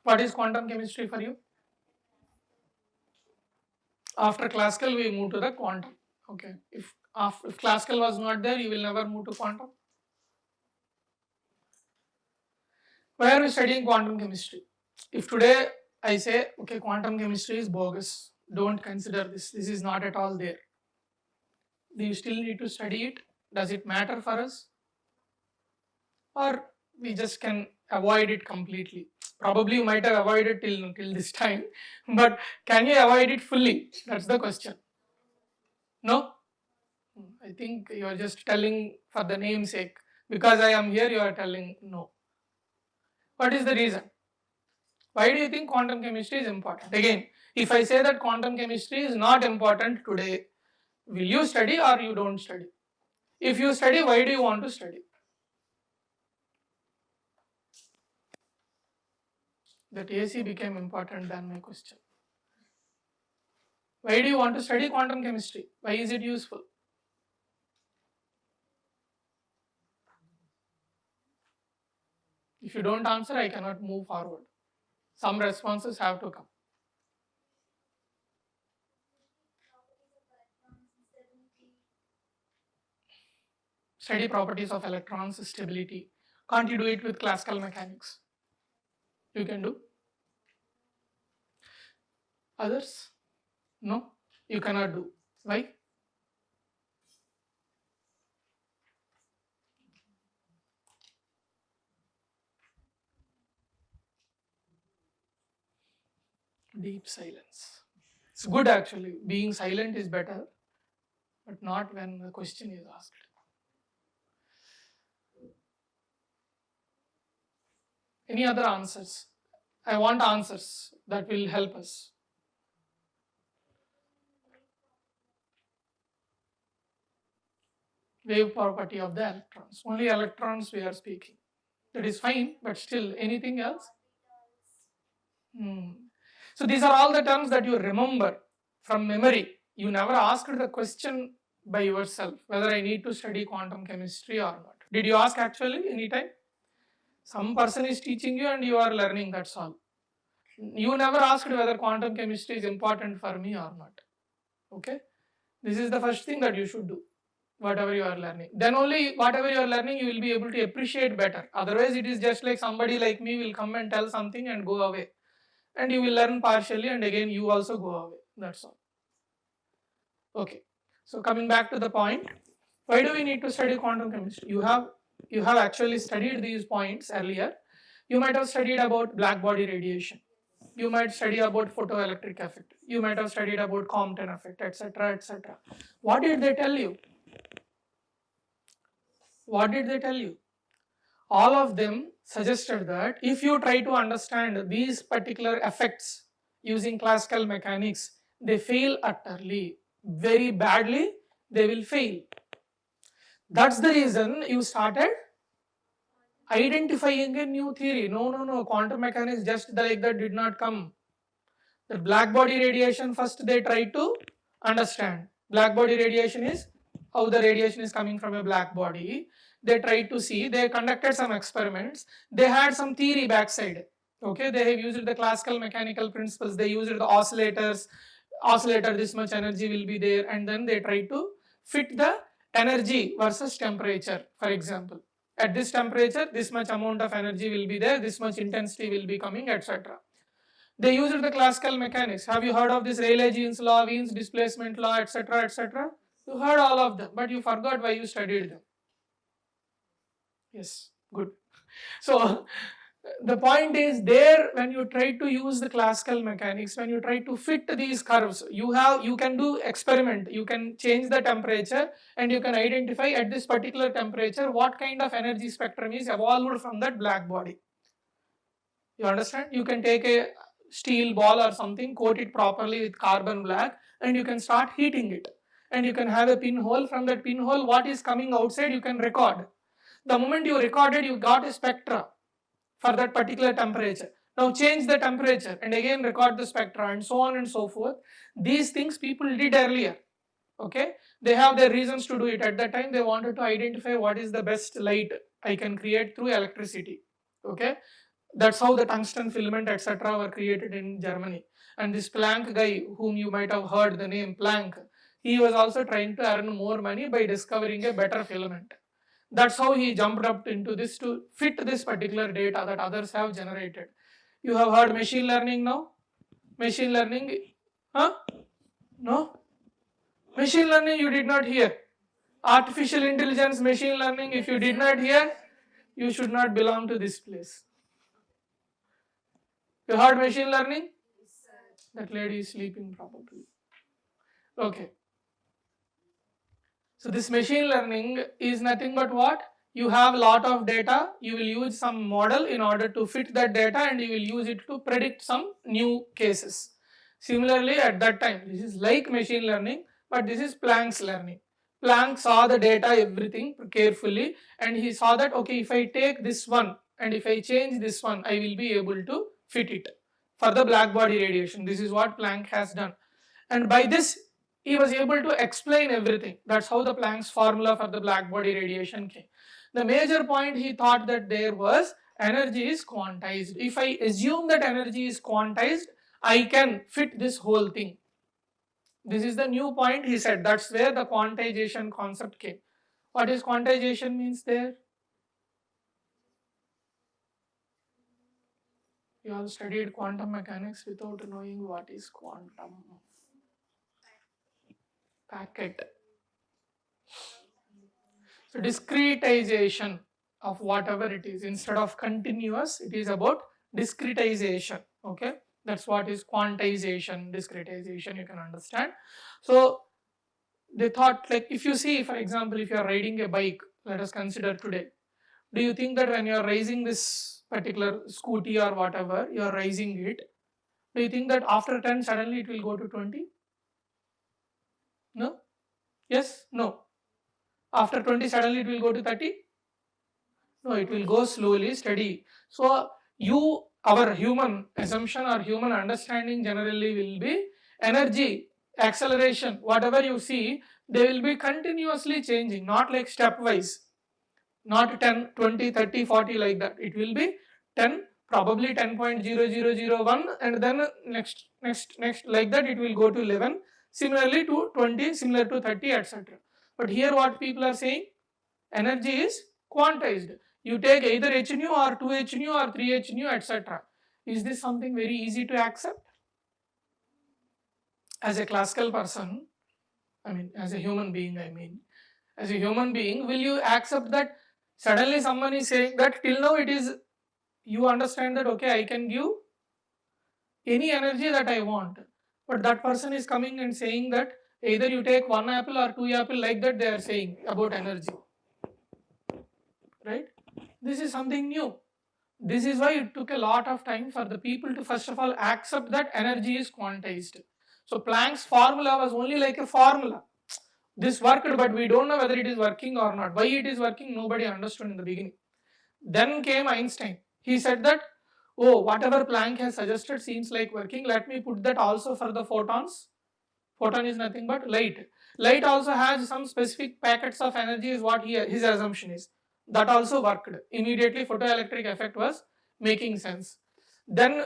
What is quantum chemistry for you? After classical, we move to the quantum. Okay. If classical was not there, you will never move to quantum. Why are we studying quantum chemistry? If today I say, okay, quantum chemistry is bogus, don't consider this. This is not at all there. Do you still need to study it? Does it matter for us? Or we just can avoid it completely? Probably you might have avoided till this time, but can you avoid it fully? That's the question. No? I think you are just telling for the namesake. Because I am here, you are telling no. What is the reason? Why do you think quantum chemistry is important? Again, if I say that quantum chemistry is not important today, will you study or you don't study? If you study, why do you want to study? That AC became important than my question. Why do you want to study quantum chemistry? Why is it useful? If you don't answer, I cannot move forward. Some responses have to come. Study properties of electrons, stability. Can't you do it with classical mechanics? You can do. Others? No, you cannot do. Why? Deep silence. It's good actually. Being silent is better, but not when the question is asked. Any other answers? I want answers that will help us. Wave property of the electrons. Only electrons we are speaking. That is fine, but still anything else? So these are all the terms that you remember from memory. You never asked the question by yourself whether I need to study quantum chemistry or not. Did you ask actually anytime? Some person is teaching you and you are learning, that's all. You never asked whether quantum chemistry is important for me or not. Okay? This is the first thing that you should do, whatever you are learning. Then only whatever you are learning, you will be able to appreciate better. Otherwise, it is just like somebody like me will come and tell something and go away. And you will learn partially and again you also go away. That's all. Okay. So coming back to the point, why do we need to study quantum chemistry? You have actually studied these points earlier. You might have studied about black body radiation. You might study about photoelectric effect. You might have studied about Compton effect, etc., etc. What did they tell you? What did they tell you? All of them suggested that if you try to understand these particular effects using classical mechanics, they fail utterly, very badly, they will fail. That's the reason you started identifying a new theory. No, quantum mechanics just like that did not come. The black body radiation first they tried to understand. Black body radiation is how the radiation is coming from a black body. They tried to see, they conducted some experiments, they had some theory backside. Okay, they have used the classical mechanical principles, they used the oscillators, oscillator this much energy will be there, and then they tried to fit the energy versus temperature. For example, at this temperature this much amount of energy will be there, this much intensity will be coming, etc. They used the classical mechanics. Have you heard of this Rayleigh-Jeans law, Wien's displacement law, etc., etc.? You heard all of them, but you forgot why you studied them. Yes, good. So the point is there, when you try to use the classical mechanics, when you try to fit these curves, you can do experiment, you can change the temperature and you can identify at this particular temperature what kind of energy spectrum is evolved from that black body. You understand? You can take a steel ball or something, coat it properly with carbon black, and you can start heating it. And you can have a pinhole. From that pinhole, what is coming outside, you can record. The moment you recorded, you got a spectra for that particular temperature. Now change the temperature and again record the spectra, and so on and so forth. These things people did earlier. Okay, they have their reasons to do it. At that time, they wanted to identify what is the best light I can create through electricity. Okay, that's how the tungsten filament, etc., were created in Germany. And this Planck guy, whom you might have heard the name Planck, he was also trying to earn more money by discovering a better filament. That's how he jumped up into this to fit this particular data that others have generated. You have heard machine learning now? Machine learning? Huh? No? Machine learning you did not hear. Artificial intelligence, machine learning, if you did not hear, you should not belong to this place. You heard machine learning? That lady is sleeping probably. Okay. So this machine learning is nothing but what? You have a lot of data, you will use some model in order to fit that data and you will use it to predict some new cases. Similarly, at that time, this is like machine learning, but this is Planck's learning. Planck saw the data, everything carefully, and he saw that, okay, if I take this one and if I change this one, I will be able to fit it for the black body radiation. This is what Planck has done. And by this, he was able to explain everything. That's how the Planck's formula for the black body radiation came. The major point he thought that there was energy is quantized. If I assume that energy is quantized, I can fit this whole thing. This is the new point he said. That's where the quantization concept came. What is quantization means there? You all studied quantum mechanics without knowing what is quantum packet. So discretization of whatever it is, instead of continuous, it is about discretization. Okay, that's what is quantization, discretization, you can understand. So they thought, like, if you see, for example, if you are riding a bike, let us consider today, do you think that when you are raising this particular scooty or whatever, you are raising it, do you think that after 10 suddenly it will go to 20? No? Yes? No? After 20 suddenly it will go to 30? No, it will go slowly, steady. So our human assumption or human understanding generally will be energy, acceleration, whatever you see, they will be continuously changing, not like stepwise, not 10, 20, 30, 40 like that. It will be 10, probably 10.0001, and then next like that it will go to 11, similarly to 20, similar to 30, etc. But here what people are saying, energy is quantized. You take either HNU or 2HNU or 3HNU, etc. Is this something very easy to accept? As a classical person, as a human being, as a human being, will you accept that suddenly someone is saying that till now it is, you understand that, okay, I can give any energy that I want, but that person is coming and saying that either you take 1 apple or 2 apple, like that they are saying about energy, right? This is something new. This is why it took a lot of time for the people to first of all accept that energy is quantized. So Planck's formula was only like a formula. This worked, but we don't know whether it is working or not. Why it is working, nobody understood in the beginning. Then came Einstein. He said that, oh, whatever Planck has suggested seems like working. Let me put that also for the photons. Photon is nothing but light. Light also has some specific packets of energy is what his assumption is. That also worked. Immediately photoelectric effect was making sense. Then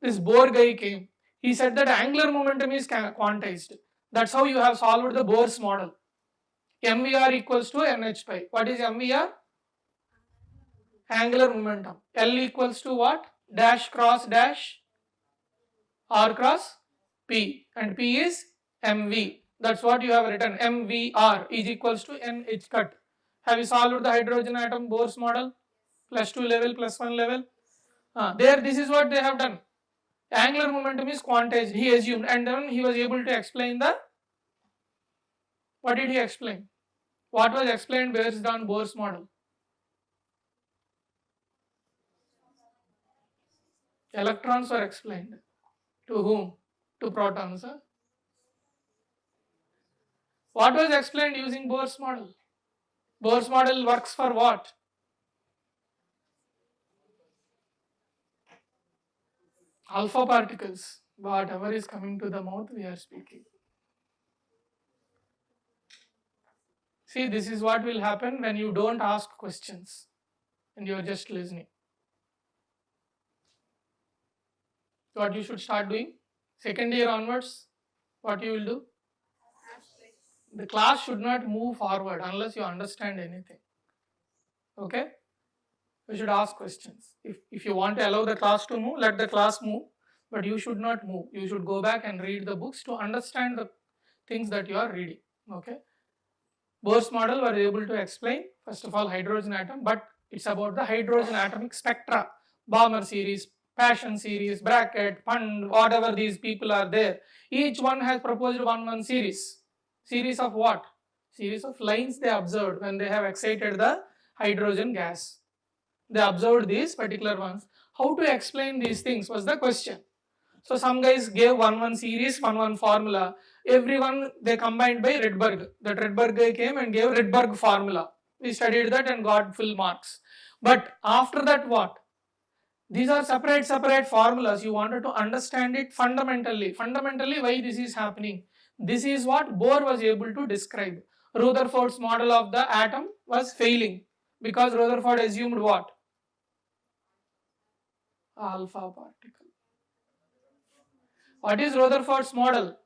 this Bohr guy came. He said that angular momentum is quantized. That's how you have solved the Bohr's model. MVR equals to NH pi. What is MVR? Angular momentum. L equals to what? Dash cross dash R cross P, and P is MV. That's what you have written. MVR is equals to NH cut. Have you solved the hydrogen atom Bohr's model? +2 level, +1 level. There, this is what they have done. Angular momentum is quantized, he assumed, and then he was able to explain the. What did he explain? What was explained based on Bohr's model? Electrons were explained. To whom? To protons. What was explained using Bohr's model? Bohr's model works for what? Alpha particles. Whatever is coming to the mouth, we are speaking. See, this is what will happen when you don't ask questions and you are just listening. What you should start doing? Second year onwards, what you will do? The class should not move forward unless you understand anything. Okay? You should ask questions. If you want to allow the class to move, let the class move, but you should not move. You should go back and read the books to understand the things that you are reading. Okay? Bohr's model were able to explain, first of all, hydrogen atom, but it's about the hydrogen atomic spectra. Balmer series, Paschen series, Brackett, Pund, whatever these people are there. Each one has proposed one series. Series of what? Series of lines they observed when they have excited the hydrogen gas. They observed these particular ones. How to explain these things was the question. So some guys gave one series, one formula. Everyone they combined by Rydberg. That Rydberg guy came and gave Rydberg formula. We studied that and got full marks. But after that what? These are separate formulas. You wanted to understand it fundamentally. Fundamentally why this is happening. This is what Bohr was able to describe. Rutherford's model of the atom was failing because Rutherford assumed what? Alpha particle. What is Rutherford's model?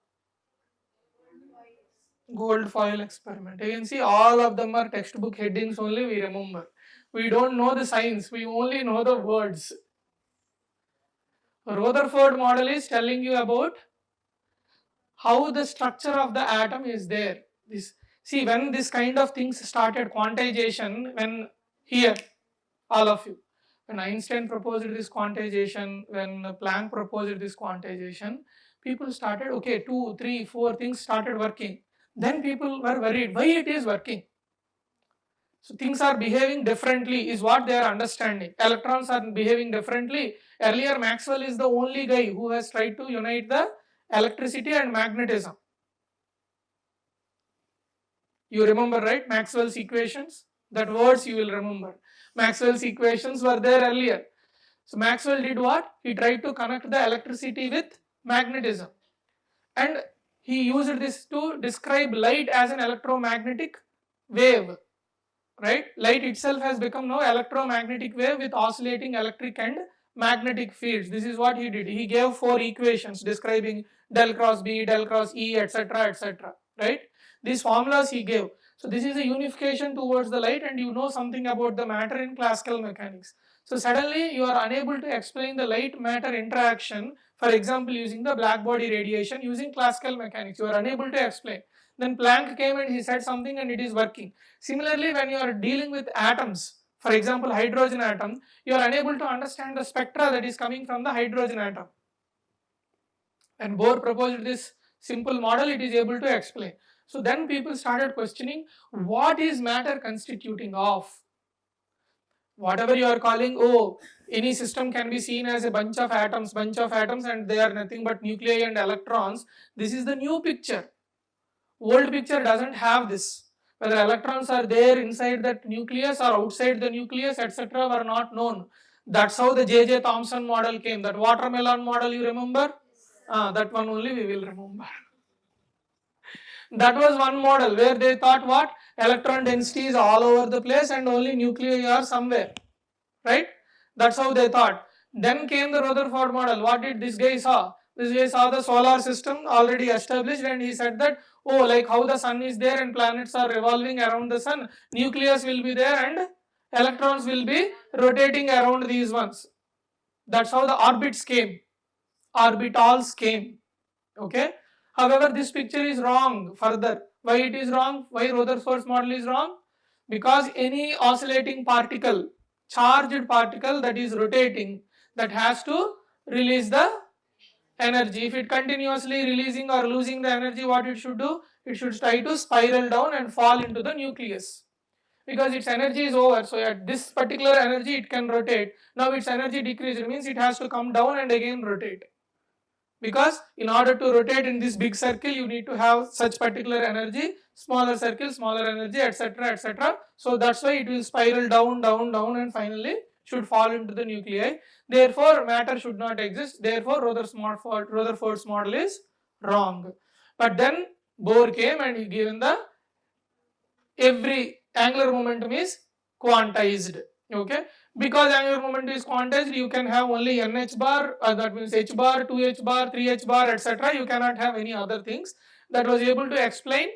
Gold foil experiment. You can see all of them are textbook headings only, we remember. We don't know the science, we only know the words. Rutherford model is telling you about how the structure of the atom is there. See, when this kind of things started, quantization, when here, all of you, when Einstein proposed this quantization, when Planck proposed this quantization, people started, okay, 2, 3, 4 things started working. Then people were worried, why it is working? So things are behaving differently is what they are understanding. Electrons are behaving differently. Earlier Maxwell is the only guy who has tried to unite the electricity and magnetism. You remember, right? Maxwell's equations? That words you will remember. Maxwell's equations were there earlier. So Maxwell did what? He tried to connect the electricity with magnetism. And he used this to describe light as an electromagnetic wave. Right? Light itself has become now electromagnetic wave with oscillating electric and magnetic fields. This is what he did. He gave 4 equations describing del cross B, del cross E, etc., etc. Right? These formulas he gave. So this is a unification towards the light, and you know something about the matter in classical mechanics. So suddenly you are unable to explain the light matter interaction, for example using the black body radiation using classical mechanics. You are unable to explain. Then Planck came and he said something and it is working. Similarly, when you are dealing with atoms, for example hydrogen atom, you are unable to understand the spectra that is coming from the hydrogen atom. And Bohr proposed this simple model, it is able to explain. So then people started questioning, what is matter constituting of? Whatever you are calling, oh, any system can be seen as a bunch of atoms and they are nothing but nuclei and electrons. This is the new picture. Old picture doesn't have this. Whether electrons are there inside that nucleus or outside the nucleus, etc., were not known. That's how the J.J. Thomson model came. That watermelon model, you remember? That one only we will remember. That was one model where they thought what? Electron density is all over the place and only nuclei are somewhere, right? That's how they thought. Then came the Rutherford model. What did this guy saw? This guy saw the solar system already established, and he said that, oh, like how the sun is there and planets are revolving around the sun, nucleus will be there and electrons will be rotating around these ones. That's how the orbits came, orbitals came, okay. However, this picture is wrong further. Why it is wrong? Why Rutherford's model is wrong? Because any oscillating particle, charged particle that is rotating, that has to release the energy. If it continuously releasing or losing the energy, what it should do? It should try to spiral down and fall into the nucleus. Because its energy is over, so at this particular energy it can rotate. Now its energy decreased, means it has to come down and again rotate. Because in order to rotate in this big circle, you need to have such particular energy, smaller circle, smaller energy, etc., etc. So that's why it will spiral down, down, down, and finally should fall into the nuclei. Therefore, matter should not exist. Therefore, Rutherford's model is wrong. But then Bohr came and he given the every angular momentum is quantized. Okay, because angular momentum is quantized, you can have only NH bar, that means H bar, 2H bar, 3H bar, etc. You cannot have any other things. That was able to explain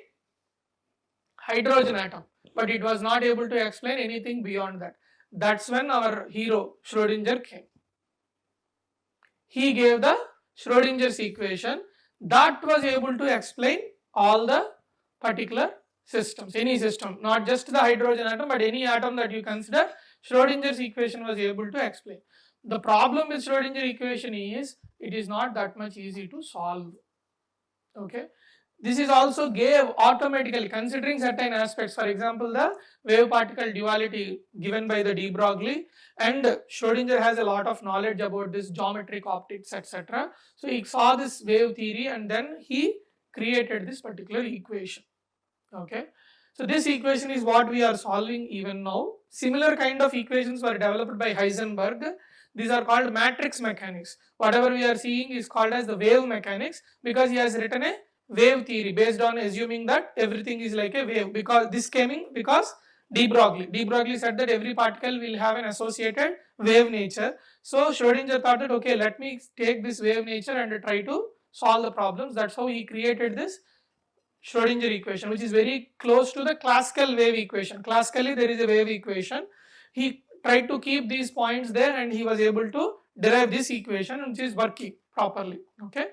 hydrogen atom, but it was not able to explain anything beyond that. That's when our hero Schrödinger came. He gave the Schrödinger's equation that was able to explain all the particular systems, any system, not just the hydrogen atom, but any atom that you consider, Schrödinger's equation was able to explain. The problem with Schrödinger equation is, it is not that much easy to solve, okay. This is also gave automatically, considering certain aspects, for example, the wave particle duality given by the de Broglie, and Schrödinger has a lot of knowledge about this geometric optics, etc. So he saw this wave theory and then he created this particular equation, okay. So this equation is what we are solving even now. Similar kind of equations were developed by Heisenberg. These are called matrix mechanics. Whatever we are seeing is called as the wave mechanics, because he has written a wave theory based on assuming that everything is like a wave, because this came in because de Broglie said that every particle will have an associated wave nature. So Schrödinger thought that, okay, let me take this wave nature and try to solve the problems. That's how he created this Schrödinger equation, which is very close to the classical wave equation. Classically, there is a wave equation. He tried to keep these points there and he was able to derive this equation, which is working properly, okay.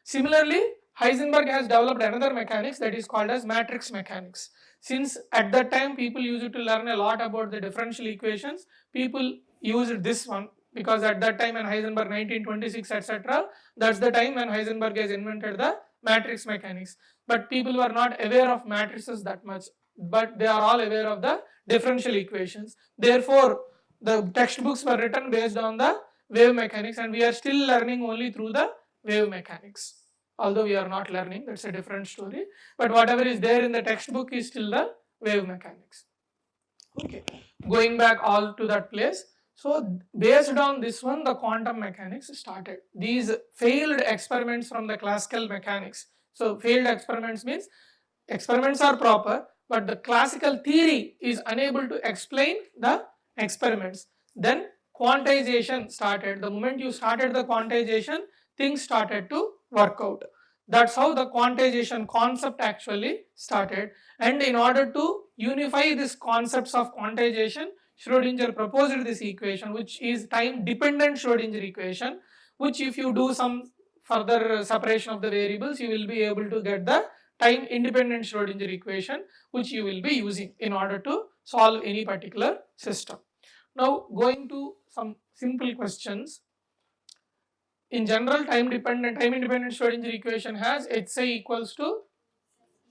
Similarly, Heisenberg has developed another mechanics that is called as matrix mechanics. Since at that time people used to learn a lot about the differential equations, people used this one, because at that time when Heisenberg 1926, etc., that's the time when Heisenberg has invented the matrix mechanics. But people were not aware of matrices that much, but they are all aware of the differential equations. Therefore, the textbooks were written based on the wave mechanics, and we are still learning only through the wave mechanics. Although we are not learning, that's a different story. But whatever is there in the textbook is still the wave mechanics. Okay, going back all to that place. So based on this one, the quantum mechanics started. These failed experiments from the classical mechanics. So failed experiments means experiments are proper, but the classical theory is unable to explain the experiments. Then quantization started. The moment you started the quantization, things started to work out. That's how the quantization concept actually started. And in order to unify these concepts of quantization, Schrödinger proposed this equation, which is time dependent Schrödinger equation, which if you do some further separation of the variables, you will be able to get the time independent Schrödinger equation, which you will be using in order to solve any particular system. Now going to some simple questions. In general, time independent Schrödinger equation has H psi equals to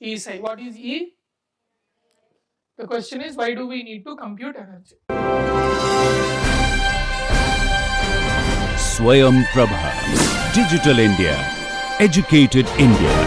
E psi. What is E? The question is, why do we need to compute energy? SwayamPrabha. Digital India. Educated India.